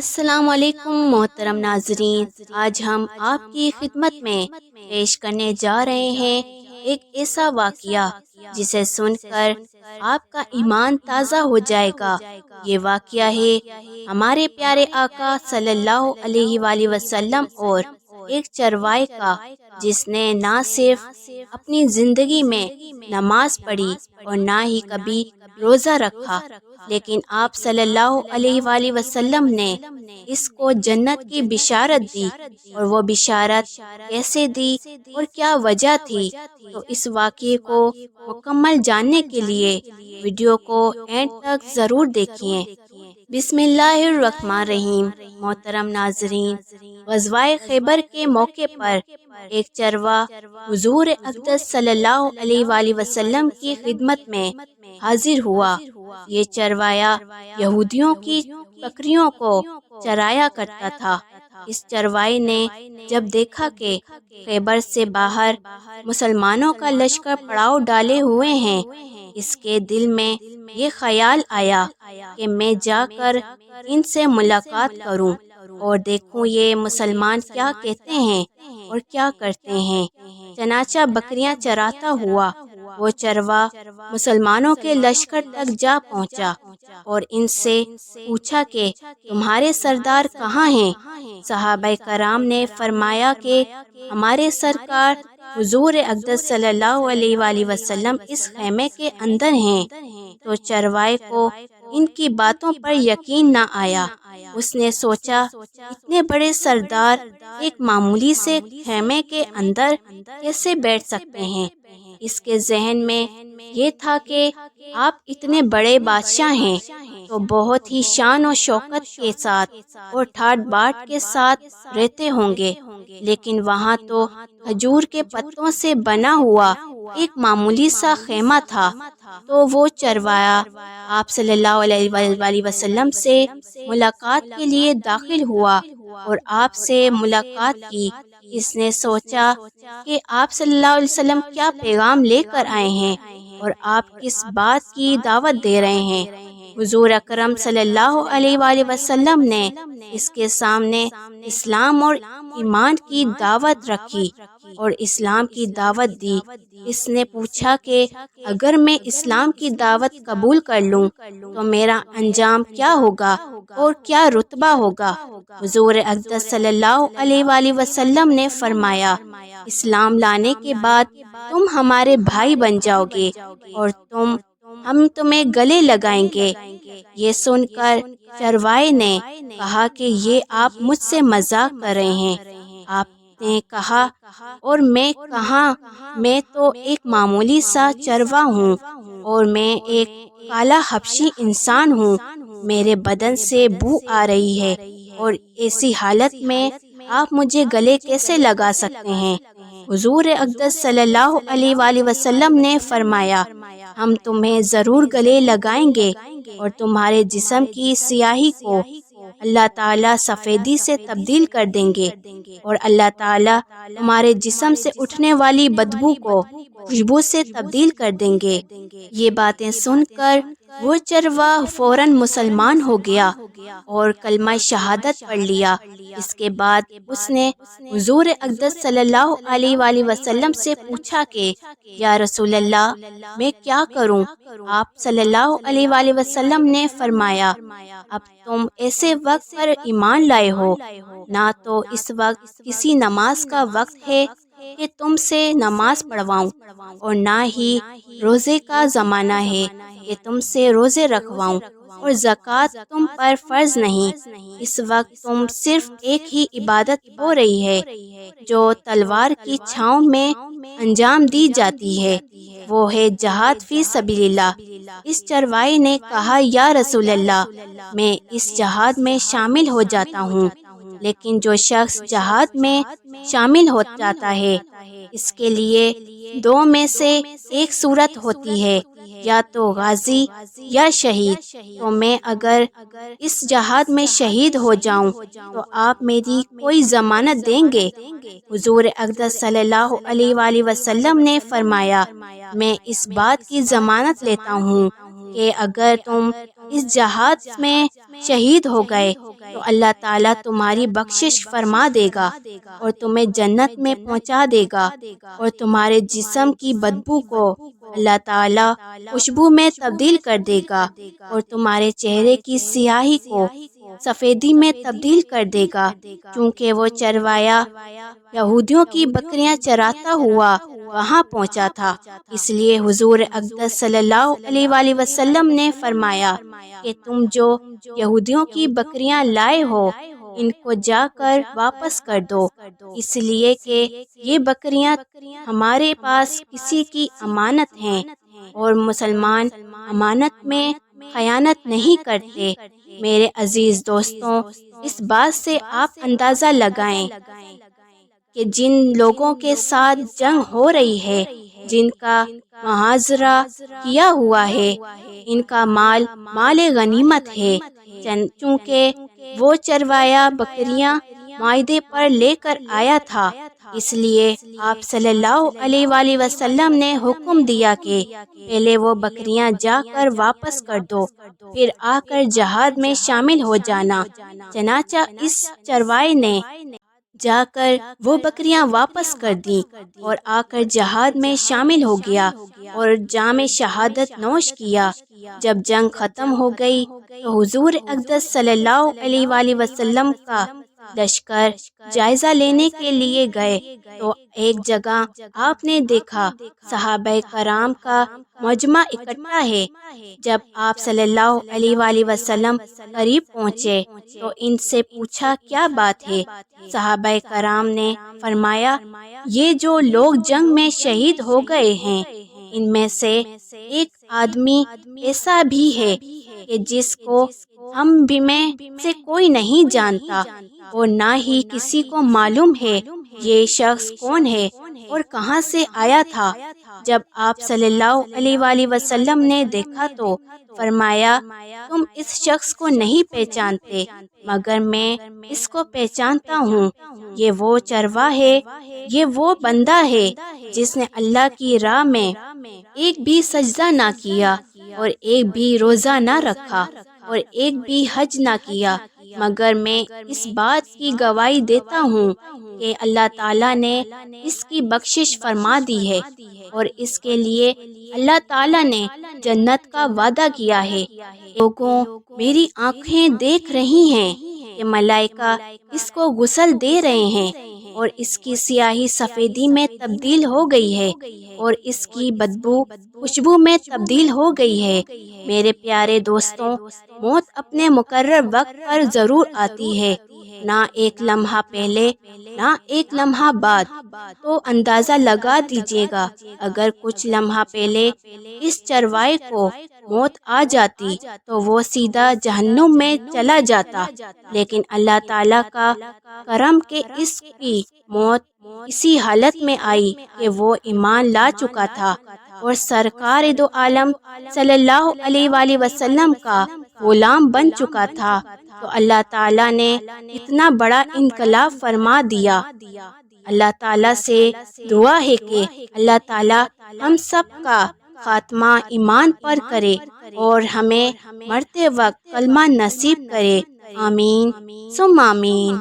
السلام علیکم محترم ناظرین، آج ہم آپ کی خدمت میں پیش کرنے جا رہے ہیں ایک ایسا واقعہ جسے سن کر آپ کا ایمان تازہ ہو جائے گا۔ یہ واقعہ ہے ہمارے پیارے آقا صلی اللہ علیہ وآلہ وسلم اور ایک چرواہے کا، جس نے نہ صرف اپنی زندگی میں نماز پڑھی اور نہ ہی کبھی روزہ رکھا، لیکن آپ صلی اللہ علیہ وآلہ وسلم نے اس کو جنت کی بشارت دی۔ اور وہ بشارت کیسے دی اور کیا وجہ تھی، تو اس واقعے کو مکمل جاننے کے لیے ویڈیو کو اینڈ تک ضرور دیکھیں۔ بسم اللہ الرحمن الرحیم۔ محترم ناظرین، غزوہ خیبر کے موقع پر ایک چرواہا حضور اقدس صلی اللہ علیہ وآلہ وسلم کی خدمت میں حاضر ہوا۔ یہ چرواہا یہودیوں کی بکریوں کو چرایا کرتا تھا۔ اس چرواہے نے جب دیکھا کہ خیبر سے باہر مسلمانوں کا لشکر پڑاؤ ڈالے ہوئے ہیں، اس کے دل میں یہ خیال آیا کہ میں جا کر ان سے ملاقات کروں اور دیکھوں یہ مسلمان کیا کہتے ہیں اور کیا کرتے ہیں۔ چنانچہ بکریاں چراتا ہوا وہ چرواہا مسلمانوں کے لشکر تک جا پہنچا اور ان سے پوچھا کہ تمہارے سردار کہاں ہیں؟ صحابہ کرام نے فرمایا کہ ہمارے سرکار حضور اقدس صلی اللہ علیہ وآلہ وسلم اس خیمے کے اندر ہیں۔ تو چرواہے کو ان کی باتوں پر یقین نہ آیا۔ اس نے سوچا اتنے بڑے سردار ایک معمولی سے خیمے کے اندر کیسے بیٹھ سکتے ہیں؟ اس کے ذہن میں یہ تھا کہ آپ اتنے بڑے بادشاہ ہیں تو بہت ہی شان و شوکت کے ساتھ اور ٹھاٹ باٹ کے ساتھ رہتے ہوں گے، لیکن وہاں تو کھجور کے پتوں سے بنا ہوا ایک معمولی سا خیمہ تھا۔ تو وہ چرواہا آپ صلی اللہ علیہ وآلہ وسلم سے ملاقات کے لیے داخل ہوا اور آپ سے ملاقات کی۔ اس نے سوچا کہ آپ صلی اللہ علیہ وسلم کیا پیغام لے کر آئے ہیں اور آپ کس بات کی دعوت دے رہے ہیں۔ حضور اکرم صلی اللہ علیہ وآلہ وسلم نے اس کے سامنے اسلام اور ایمان کی دعوت رکھی اور اسلام کی دعوت دی۔ اس نے پوچھا کہ اگر میں اسلام کی دعوت قبول کر لوں تو میرا انجام کیا ہوگا اور کیا رتبہ ہوگا؟ حضور اقدس صلی اللہ علیہ وآلہ وسلم نے فرمایا، اسلام لانے کے بعد تم ہمارے بھائی بن جاؤ گے اور ہم تمہیں گلے لگائیں گے۔ یہ سن کر چرواہے نے کہا کہ یہ آپ مجھ سے مذاق کر رہے ہیں۔ آپ نے کہا اور میں کہاں، میں تو ایک معمولی سا چرواہا ہوں اور میں ایک کالا حبشی انسان ہوں، میرے بدن سے بو آ رہی ہے اور ایسی حالت میں آپ مجھے گلے کیسے لگا سکتے ہیں؟ حضور اقدس صلی اللہ علیہ وآلہ وسلم نے فرمایا، ہم تمہیں ضرور گلے لگائیں گے اور تمہارے جسم کی سیاہی کو اللہ تعالیٰ سفیدی سے تبدیل کر دیں گے اور اللہ تعالیٰ تمہارے جسم سے اٹھنے والی بدبو کو خوشبو سے تبدیل کر دیں گے۔ یہ باتیں سن کر وہ چرواہا فوراً مسلمان ہو گیا اور کلمہ شہادت پڑھ لیا۔ اس کے بعد اس نے حضور اقدس صلی اللہ علیہ وآلہ وسلم سے پوچھا کہ یا رسول اللہ، میں کیا کروں؟ آپ صلی اللہ علیہ وآلہ وسلم نے فرمایا، اب تم ایسے وقت پر ایمان لائے ہو، نہ تو اس وقت کسی نماز کا وقت ہے کہ تم سے نماز پڑھواؤں اور نہ ہی روزے کا زمانہ ہے کہ تم سے روزے رکھواؤں، اور زکوٰۃ تم پر فرض نہیں۔ اس وقت تم صرف ایک ہی عبادت ہو رہی ہے جو تلوار کی چھاؤں میں انجام دی جاتی ہے، وہ ہے جہاد فی سبیل اللہ۔ اس چرواہے نے کہا، یا رسول اللہ، میں اس جہاد میں شامل ہو جاتا ہوں، لیکن جو شخص جہاد میں شامل ہو جاتا ہے اس کے لیے دو میں سے ایک صورت ہوتی ہے، یا تو غازی یا شہید۔ تو میں اگر اس جہاد میں شہید ہو جاؤں تو آپ میری کوئی ضمانت دیں گے؟ حضور اقدس صلی اللہ علیہ وآلہ وسلم نے فرمایا، میں اس بات کی ضمانت لیتا ہوں کہ اگر تم اس جہاد میں شہید ہو گئے تو اللہ تعالیٰ تمہاری بخشش فرما دے گا اور تمہیں جنت میں پہنچا دے گا، اور تمہارے جسم کی بدبو کو اللہ تعالیٰ خوشبو میں تبدیل کر دے گا، اور تمہارے چہرے کی سیاہی کو سفیدی میں تبدیل کر دے گا، چونکہ وہ چروایا یہودیوں کی بکریاں چراتا ہوا وہاں پہنچا تھا۔ اس لیے حضور اقدس صلی اللہ علیہ وآلہ وسلم نے فرمایا کہ تم جو یہودیوں کی بکریاں لائے ہو ان کو جا کر واپس کر دو، اس لیے کہ یہ بکریاں ہمارے پاس کسی کی امانت ہیں، اور مسلمان امانت میں خیانت نہیں کرتے۔ میرے عزیز دوستوں، اس بات سے آپ اندازہ لگائیں کہ جن لوگوں کے ساتھ جنگ ہو رہی ہے، جن کا محاصرہ کیا ہوا ہے، ان کا مال غنیمت ہے، چونکہ وہ چروایا بکریاں معاہدے پر لے کر آیا تھا۔ اس لیے آپ صلی اللہ علیہ وآلہ وسلم نے حکم دیا کہ پہلے وہ بکریاں جا کر واپس کر دو، پھر آ کر جہاد میں شامل ہو جانا۔ چنانچہ اس چرواہے نے جا کر وہ بکریاں واپس کر دیں اور آ کر جہاد میں شامل ہو گیا اور جام شہادت نوش کیا۔ جب جنگ ختم ہو گئی تو حضور اقدس صلی اللہ علیہ وآلہ وسلم کا لشکر جائزہ لینے کے لیے گئے تو ایک جگہ آپ نے دیکھا صحابہ کرام کا مجمع اکٹھا ہے۔ جب آپ صلی اللہ علیہ وآلہ وسلم قریب پہنچے تو ان سے پوچھا کیا بات ہے؟ صحابہ کرام نے فرمایا یہ جو لوگ جنگ میں شہید ہو گئے ہیں ان میں سے ایک آدمی ایسا بھی ہے کہ جس کو ہم بھی میں سے کوئی نہیں جانتا اور نہ ہی کسی کو معلوم ہے یہ شخص کون ہے اور کہاں سے آیا تھا۔ جب آپ صلی اللہ علیہ وآلہ وسلم نے دیکھا تو فرمایا تم اس شخص کو نہیں پہچانتے مگر میں اس کو پہچانتا ہوں، یہ وہ چرواہا ہے، یہ وہ بندہ ہے جس نے اللہ کی راہ میں ایک بھی سجدہ نہ کیا اور ایک بھی روزہ نہ رکھا اور ایک بھی حج نہ کیا، مگر میں اس بات کی گواہی دیتا ہوں کہ اللہ تعالیٰ نے اس کی بخشش فرما دی ہے اور اس کے لیے اللہ تعالیٰ نے جنت کا وعدہ کیا ہے۔ لوگوں، میری آنکھیں دیکھ رہی ہیں کہ ملائکہ اس کو غسل دے رہے ہیں اور اس کی سیاہی سفیدی میں تبدیل ہو گئی ہے اور اس کی بدبو خوشبو میں تبدیل ہو گئی ہے۔ میرے پیارے دوستوں، موت اپنے مقرر وقت پر ضرور آتی ہے، نہ ایک لمحہ پہلے نہ ایک لمحہ بعد۔ تو اندازہ لگا دیجیے گا اگر کچھ لمحہ پہلے اس چرواہے کو موت آ جاتی تو وہ سیدھا جہنم میں چلا جاتا، لیکن اللہ تعالیٰ کا کرم کہ اس کی موت اسی حالت میں آئی کہ وہ ایمان لا چکا تھا اور سرکار دو عالم صلی اللہ علیہ وآلہ وسلم کا غلام بن چکا تھا، تو اللہ تعالیٰ نے اتنا بڑا انقلاب فرما دیا۔ اللہ تعالیٰ سے دعا ہے کہ اللہ تعالیٰ ہم سب کا خاتمہ ایمان پر کرے اور ہمیں مرتے وقت کلمہ نصیب کرے، آمین ثم آمین۔